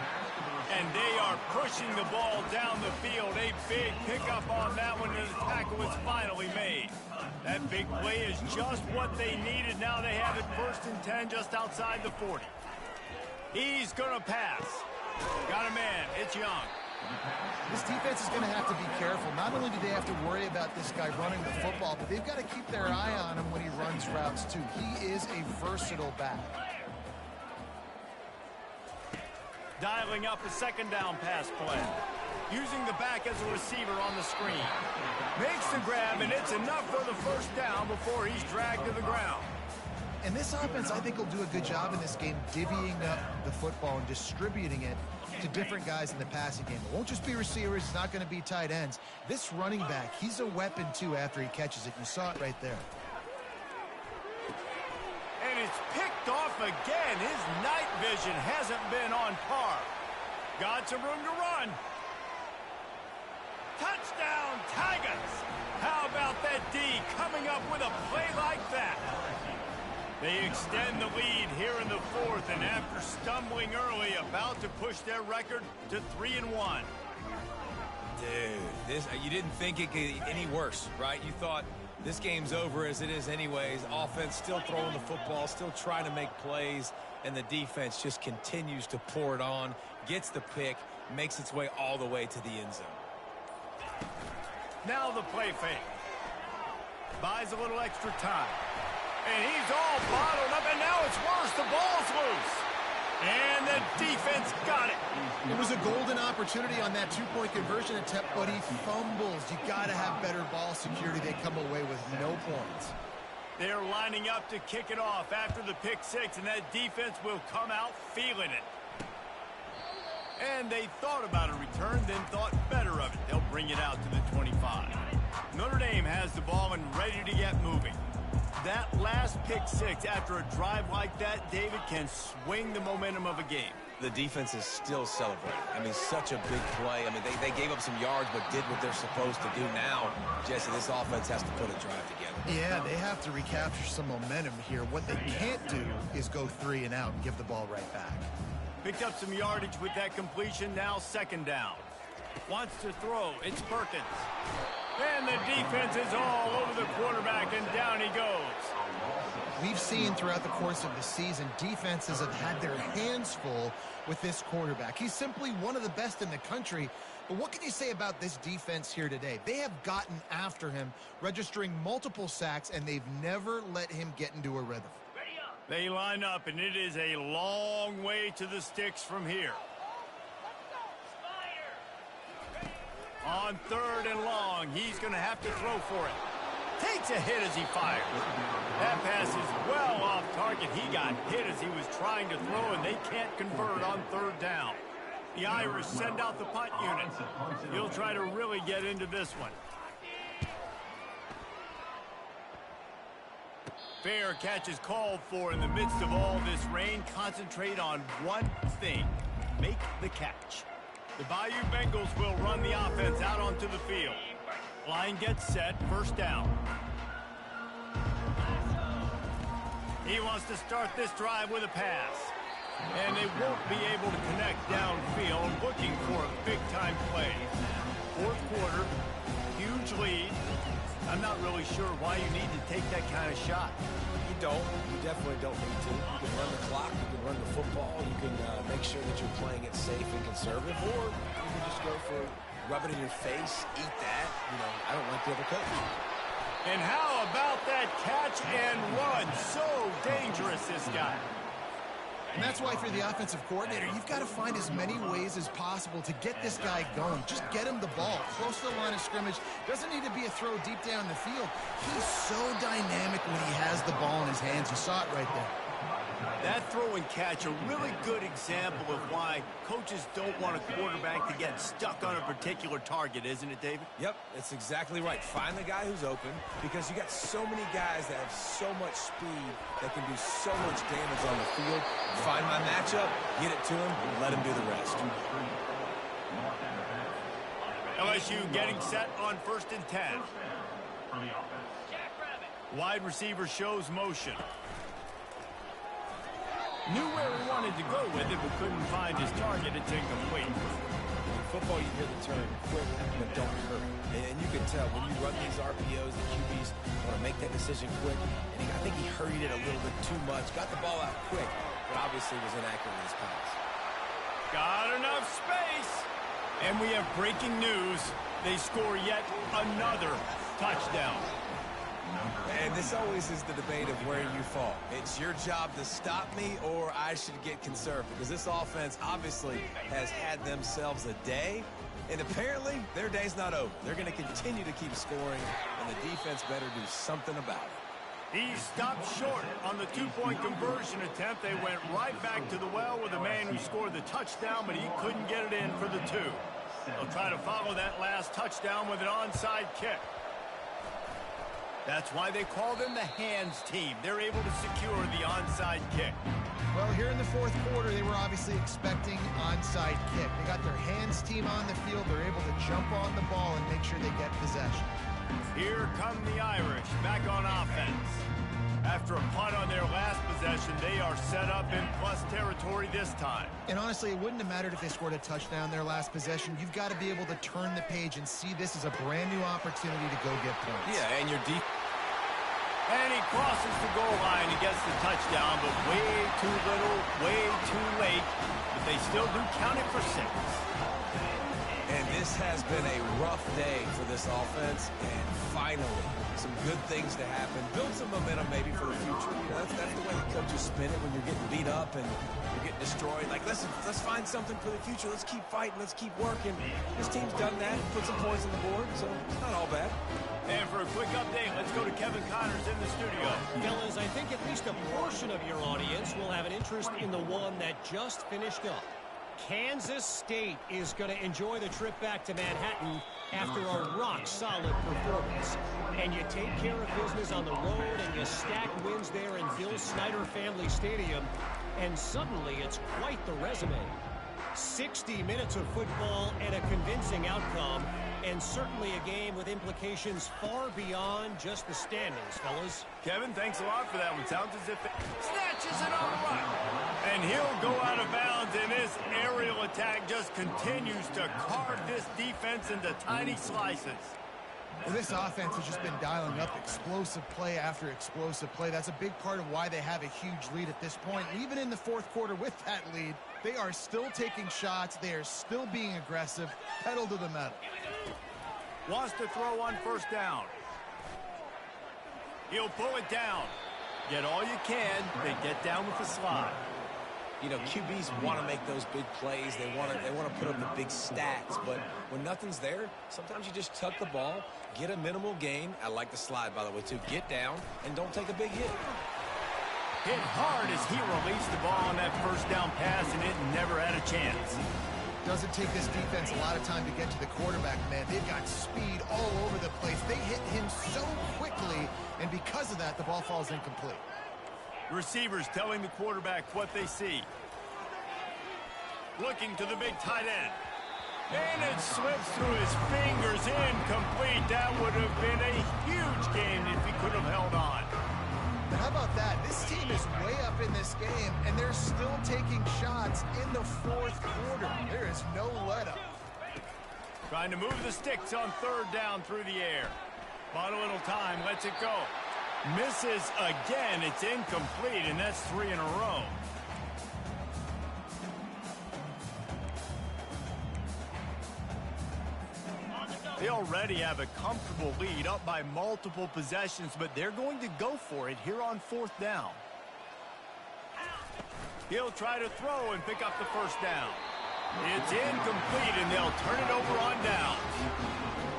And they are pushing the ball down the field. A big pickup on that one, and the tackle is finally made. That big play is just what they needed. Now they have it 1st and 10 just outside the 40. He's going to pass. Got a man. It's Young. This defense is going to have to be careful. Not only do they have to worry about this guy running the football, but they've got to keep their eye on him when he runs routes, too. He is a versatile back. Dialing up a 2nd down pass play. Using the back as a receiver on the screen. Makes the grab, and it's enough for the 1st down before he's dragged to the ground. And this offense, I think, will do a good job in this game divvying up the football and distributing it to different guys in the passing game. It won't just be receivers. It's not going to be tight ends. This running back, he's a weapon, too, after he catches it. You saw it right there. And it's picked off again. His night vision hasn't been on par. Got some room to run. Touchdown, Tigers! How about that D coming up with a play like that? They extend the lead here in the 4th, and after stumbling early, about to push their record to 3-1. Dude, you didn't think it could get any worse, right? You thought this game's over as it is anyways. Offense still throwing the football, still trying to make plays, and the defense just continues to pour it on, gets the pick, makes its way all the way to the end zone. Now the play fake. Buys a little extra time. And he's all bottled up, and now it's worse. The ball's loose. And the defense got it. It was a golden opportunity on that 2-point conversion attempt, but he fumbles. You got to have better ball security. They come away with no points. They're lining up to kick it off after the pick 6, and that defense will come out feeling it. And they thought about a return, then thought better of it. They'll bring it out to the 25. Notre Dame has the ball and ready to get moving. That last pick 6 after a drive like that, David, can swing the momentum of a game. The defense is still celebrating. I mean, such a big play. I mean, they gave up some yards but did what they're supposed to do. Now, Jesse, this offense has to put a drive together. Yeah, they have to recapture some momentum here. What they can't do is go 3 and out and give the ball right back. Picked up some yardage with that completion. Now 2nd down. Wants to throw. It's Perkins. And the defense is all over the quarterback, and down he goes. We've seen throughout the course of the season, defenses have had their hands full with this quarterback. He's simply one of the best in the country. But what can you say about this defense here today? They have gotten after him, registering multiple sacks, and they've never let him get into a rhythm. They line up, and it is a long way to the sticks from here. On 3rd and long, he's going to have to throw for it. Takes a hit as he fires. That pass is well off target. He got hit as he was trying to throw, and they can't convert on 3rd down. The Irish send out the punt unit. He'll try to really get into this one. Fair catch is called for in the midst of all this rain. Concentrate on one thing. Make the catch. The Bayou Bengals will run the offense out onto the field. Line gets set, 1st down. He wants to start this drive with a pass. And they won't be able to connect downfield, looking for a big-time play. 4th quarter, huge lead. I'm not really sure why you need to take that kind of shot. You don't. You definitely don't need to. You can run the clock. You can run the football. You can make sure that you're playing it safe and conservative. Or you can just go for rub it in your face, eat that. You know, I don't like the other coach. And how about that catch and run? So dangerous, this guy. And that's why for the offensive coordinator, you've got to find as many ways as possible to get this guy going. Just get him the ball close to the line of scrimmage. Doesn't need to be a throw deep down the field. He's so dynamic when he has the ball in his hands. You saw it right there. That throw and catch, a really good example of why coaches don't want a quarterback to get stuck on a particular target, isn't it, David? Yep, that's exactly right. Find the guy who's open, because you got so many guys that have so much speed that can do so much damage on the field. Find my matchup, get it to him, and let him do the rest. LSU getting set on 1st and 10. Wide receiver shows motion. Knew where he wanted to go with it, but couldn't find his target. It's incomplete. In football, you hear the term quick, but don't hurry. And you can tell when you run these RPOs, the QBs want to make that decision quick. And I think he hurried it a little bit too much. Got the ball out quick, but obviously was inaccurate in his pass. Got enough space. And we have breaking news. They score yet another touchdown. And this always is the debate of where you fall. It's your job to stop me, or I should get conservative, because this offense obviously has had themselves a day, and apparently their day's not over. They're going to continue to keep scoring, and the defense better do something about it. He stopped short on the 2-point conversion attempt. They went right back to the well with the man who scored the touchdown, but he couldn't get it in for the 2. They'll try to follow that last touchdown with an onside kick. That's why they call them the hands team. They're able to secure the onside kick. Well, here in the 4th quarter, they were obviously expecting onside kick. They got their hands team on the field. They're able to jump on the ball and make sure they get possession. Here come the Irish back on offense. After a punt on their last possession, they are set up in plus territory this time. And honestly, it wouldn't have mattered if they scored a touchdown their last possession. You've got to be able to turn the page and see this as a brand new opportunity to go get points. Yeah, and your defense. And he crosses the goal line and gets the touchdown, but way too little, way too late. But they still do count it for 6. And this has been a rough day for this offense, and finally, some good things to happen. Build some momentum maybe for the future. You know, that's the way the coaches spin it when you're getting beat up and you're getting destroyed. Like, listen, let's find something for the future. Let's keep fighting. Let's keep working. This team's done that, put some points on the board, so it's not all bad. And for a quick update, let's go to Kevin Connors in the studio. Fellas, I think at least a portion of your audience will have an interest in the one that just finished up. Kansas State is going to enjoy the trip back to Manhattan after a rock-solid performance. And you take care of business on the road and you stack wins there in Bill Snyder Family Stadium, and suddenly it's quite the resume. 60 minutes of football and a convincing outcome, and certainly a game with implications far beyond just the standings, fellas. Kevin, thanks a lot for that one. Sounds as if it snatches it on the run. And he'll go out of bounds and this aerial attack just continues to carve this defense into tiny slices. Well, this offense has just been dialing up explosive play after explosive play. That's a big part of why they have a huge lead at this point. Even in the fourth quarter with that lead, they are still taking shots. They are still being aggressive, pedal to the metal. Wants to throw on first down. He'll pull it down. Get all you can, then get down with the slide. You know, QBs want to make those big plays. They want to put up the big stats. But when nothing's there, sometimes you just tuck the ball, get a minimal gain. I like the slide, by the way, too. Get down and don't take a big hit. Hit hard as he released the ball on that first down pass, and it never had a chance. Doesn't take this defense a lot of time to get to the quarterback, man. They've got speed all over the place. They hit him so quickly, and because of that, the ball falls incomplete. Receivers telling the quarterback what they see. Looking to the big tight end. And it slips through his fingers, incomplete. That would have been a huge gain if he could have held on. But how about that? This team is way up in this game, and they're still taking shots in the fourth quarter. There is no let-up. Trying to move the sticks on third down through the air. Bought a little time, lets it go. Misses again, it's incomplete, and that's 3 in a row. They already have a comfortable lead, up by multiple possessions, but they're going to go for it here on fourth down. He'll try to throw and pick up the first down. It's incomplete, and they'll turn it over on down.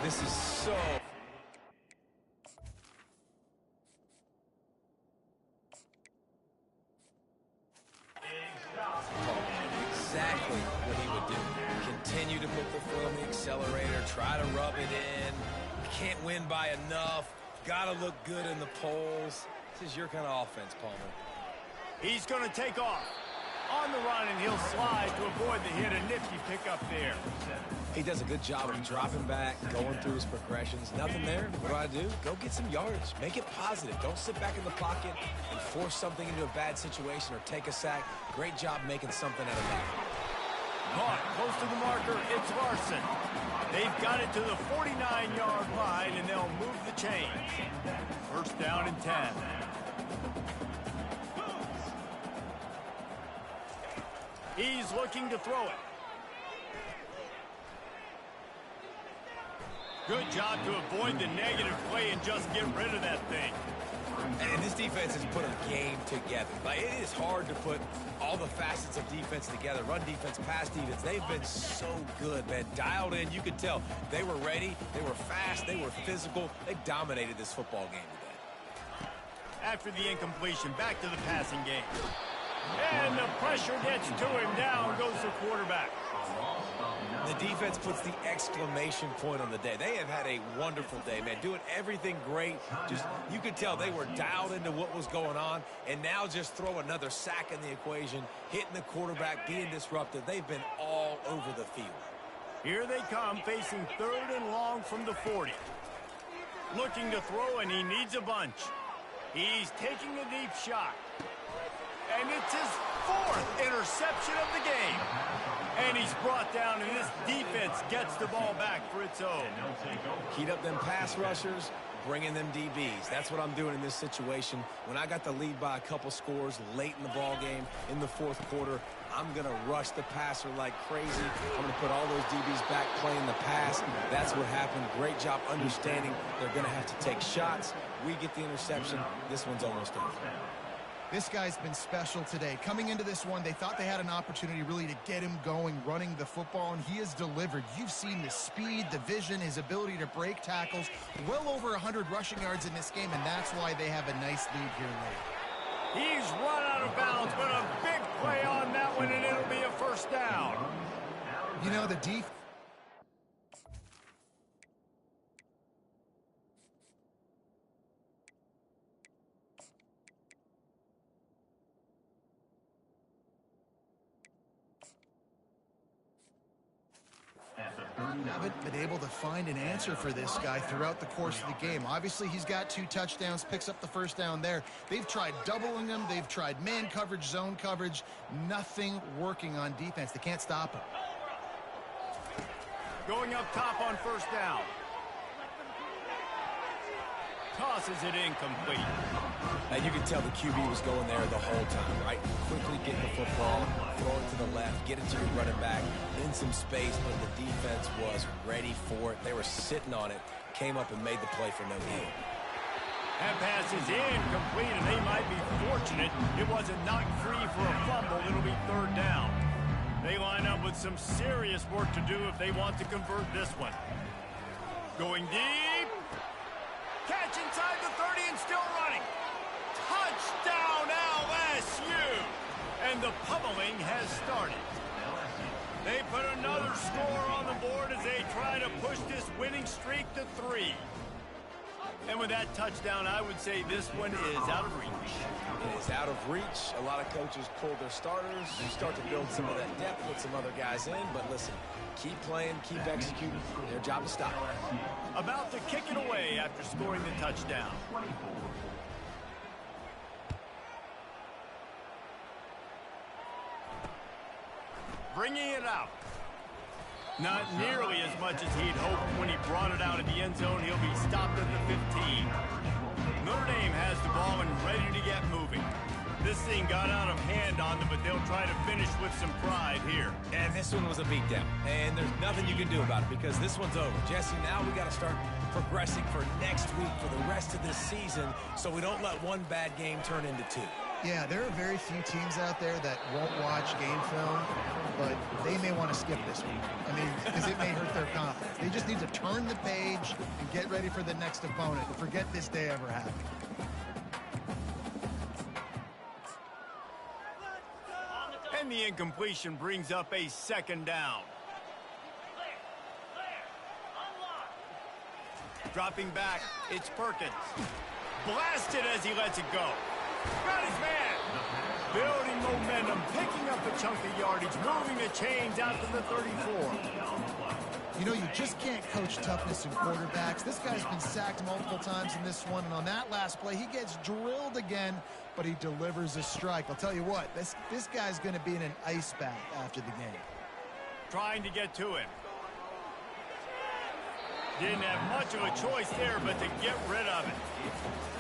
This is so... Exactly what he would do. Continue to put the foot on the accelerator, try to rub it in. Can't win by enough. Gotta look good in the polls. This is your kind of offense, Palmer. He's going to take off. On the run, and he'll slide to avoid the hit. A nifty pickup there. He does a good job of dropping back, going through his progressions. Nothing there. What do? Go get some yardage. Make it positive. Don't sit back in the pocket and force something into a bad situation or take a sack. Great job making something out of that. Caught close to the marker. It's Larson. They've got it to the 49-yard line, and they'll move the chains. First down and 10. He's looking to throw it. Good job to avoid the negative play and just get rid of that thing. And this defense has put a game together. Like, it is hard to put all the facets of defense together. Run defense, pass defense. They've been so good, man. Dialed in. You could tell they were ready. They were fast. They were physical. They dominated this football game today. After the incompletion, back to the passing game. And the pressure gets to him. Down goes the quarterback. The defense puts the exclamation point on the day. They have had a wonderful day, man. Doing everything great. Just, you could tell they were dialed into what was going on. And now just throw another sack in the equation. Hitting the quarterback, being disruptive. They've been all over the field. Here they come, facing third and long from the 40. Looking to throw, and he needs a bunch. He's taking a deep shot. And it's his fourth interception of the game. And he's brought down, and this defense gets the ball back for its own. Heat up them pass rushers, bring in them DBs. That's what I'm doing in this situation. When I got the lead by a couple scores late in the ball game, in the fourth quarter, I'm going to rush the passer like crazy. I'm going to put all those DBs back playing the pass. That's what happened. Great job understanding they're going to have to take shots. We get the interception. This one's almost over. This guy's been special today. Coming into this one, they thought they had an opportunity really to get him going, running the football, and he has delivered. You've seen the speed, the vision, his ability to break tackles. Well over 100 rushing yards in this game, and that's why they have a nice lead here late. He's run out of bounds, but a big play on that one, and it'll be a first down. You know, the defense... At the 30 Haven't been able to find an answer for this guy throughout the course of the game. Obviously, he's got 2 touchdowns, picks up the first down there. They've tried doubling him. They've tried man coverage, zone coverage. Nothing working on defense. They can't stop him. Going up top on first down. Tosses it incomplete. And you can tell the QB was going there the whole time, right? Quickly get the football, throw it to the left, get it to your running back in some space, but the defense was ready for it. They were sitting on it, came up and made the play for no gain. That pass is incomplete, and they might be fortunate it wasn't knocked free for a fumble. It'll be third down. They line up with some serious work to do if they want to convert this one. Going deep. Catch inside the 30 and still running. Touchdown LSU! And the pummeling has started. They put another score on the board as they try to push this winning streak to 3. And with that touchdown, I would say this one is out of reach. It is out of reach. A lot of coaches pull their starters. You start to build some of that depth, put some other guys in. But listen, keep playing, keep executing. Their job is stop. About to kick it away after scoring the touchdown. Bringing it out. Not nearly as much as he'd hoped when he brought it out of the end zone. He'll be stopped at the 15. Notre Dame has the ball and ready to get moving. This thing got out of hand on them, but they'll try to finish with some pride here. And this one was a beatdown. And there's nothing you can do about it because this one's over. Jesse, now we got to start progressing for next week, for the rest of this season, so we don't let one bad game turn into 2. Yeah, there are very few teams out there that won't watch game film, but they may want to skip this one. I mean, because it may hurt their confidence. They just need to turn the page and get ready for the next opponent. Forget this day ever happened. And the incompletion brings up a second down. Dropping back, it's Perkins. Blasted as he lets it go. Got his man. Building momentum, picking up a chunk of yardage, moving the chains out to the 34. You know, you just can't coach toughness in quarterbacks. This guy's been sacked multiple times in this one, and on that last play, he gets drilled again, but he delivers a strike. I'll tell you what, this guy's going to be in an ice bath after the game. Trying to get to him. Didn't have much of a choice there, but to get rid of it.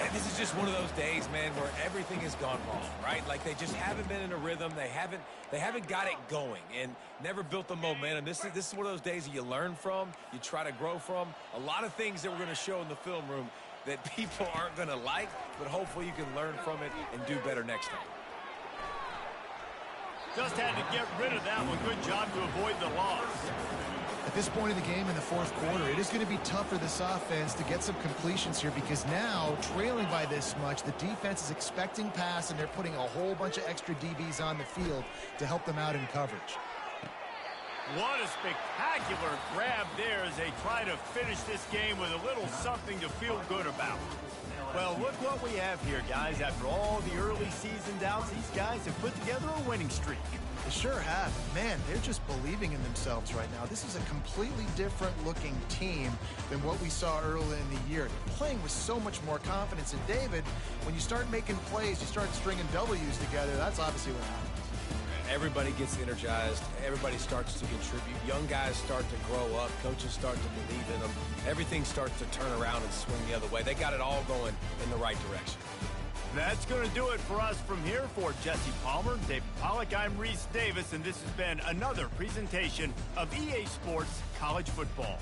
And this is just one of those days, man, where everything has gone wrong, right? Like they just haven't been in a rhythm. They haven't got it going and never built the momentum. This is one of those days that you learn from, you try to grow from. A lot of things that we're going to show in the film room that people aren't going to like, but hopefully you can learn from it and do better next time. Just had to get rid of that one. Good job to avoid the loss. At this point in the game in the fourth quarter, it is going to be tough for this offense to get some completions here because now, trailing by this much, the defense is expecting pass, and they're putting a whole bunch of extra DBs on the field to help them out in coverage. What a spectacular grab there as they try to finish this game with a little something to feel good about. Well, look what we have here, guys. After all the early season doubts, these guys have put together a winning streak. They sure have. Man, they're just believing in themselves right now. This is a completely different looking team than what we saw early in the year. They're playing with so much more confidence. And David, when you start making plays, you start stringing W's together, that's obviously what happens. Everybody gets energized. Everybody starts to contribute. Young guys start to grow up. Coaches start to believe in them. Everything starts to turn around and swing the other way. They got it all going in the right direction. That's going to do it for us from here. For Jesse Palmer, David Pollack, I'm Reese Davis, and this has been another presentation of EA Sports College Football.